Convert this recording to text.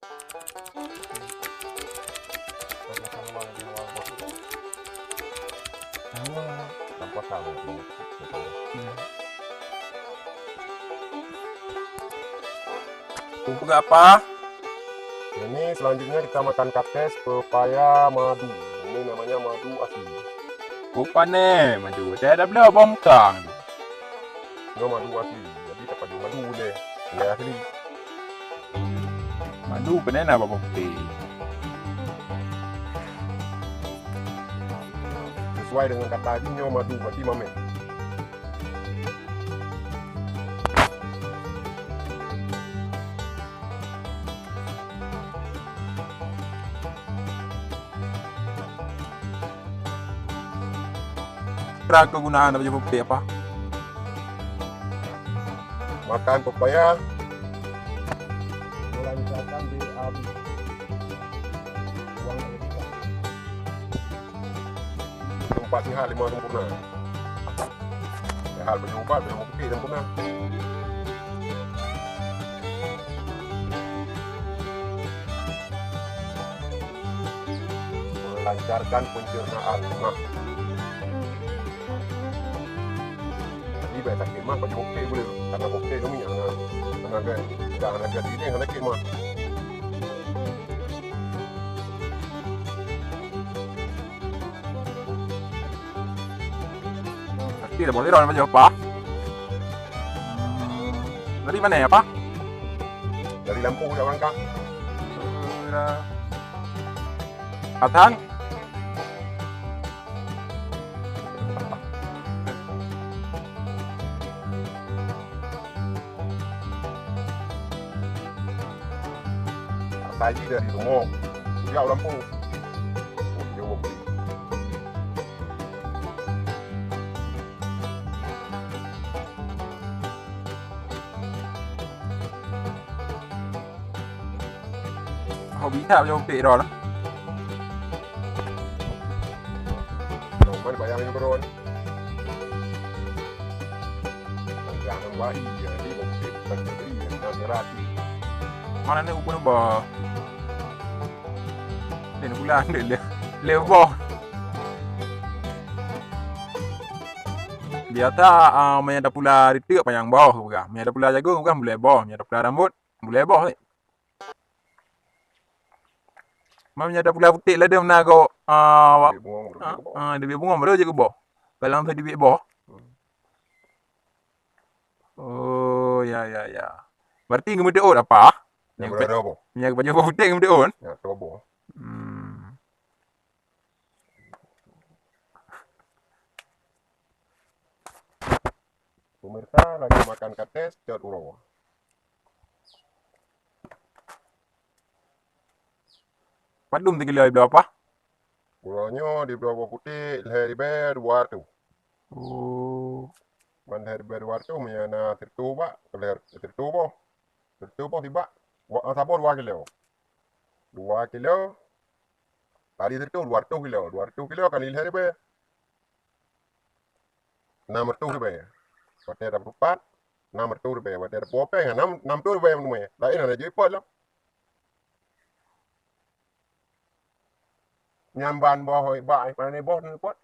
Sama-sama di luar kota. Dalam kota mungkin. Pupuk apa? Ini selanjutnya kita makan kates pepaya madu. Ini namanya madu asli. Rupanya madu. Saya dah beli bom kang. Ini madu asli. Jadi dapat di madu boleh. Ini asli. Madu benar apa putih? Sesuai dengan kata adinya madu berarti mame. Berapa kegunaan apa putih apa? Makan pepaya melancarkan BAB. Buang air kita. Empat sihat lima sempurna. Sihat berjumpa dengan putih sempurna. Melancarkan pencernaan lemak. Jadi baik kemah bagi okey boleh karena okey kami yang tenaga tenaga diri yang ada kemah. Pasti dah boleh dah macam apa? Dari mana ya pak? Dari Lampung dah berangkat. Katan? Tadi dari rumah jauh Lampung. Oh, jauh beli. Hobi tak macam putih dah lah. Mana bayang ni beron. Jangan bayi ya di bukit bagi dan nerati. Mana ni ukun bah? Ini bulan dia lebar. Dia tak main ada pula ritik panjang bawah bukan. Main ada pula jagung bukan boleh bawah. Main ada pula rambut boleh bawah ni. Main ada pula putih lah dia mana kau dia biar bunga baru je ke bawah. Kalau tu dia biar bawah. Oh ya. Berarti kemudian apa? Yang berada apa? Yang baju putih kemudian. Ya, coba. Pemirsa lagi makan kates cat ulo. Padum 3 kilo berapa? Ulonya di bawah putih, leher di bawah dua tu. Oh. Man leher di bawah dua tu, mana tertuba, leher tertuba tiba. Sabor 2 kilo. 2 kilo. Tadi tertuba 200 kilo. 200 kilo kali leher di bawah. 600 ribu. Waktu ada 4, 600 ribu. Waktu ada pope, 60 ribu namanya. Lain ada jepot lah. Nyamban bawah baik mana bawah ni pot.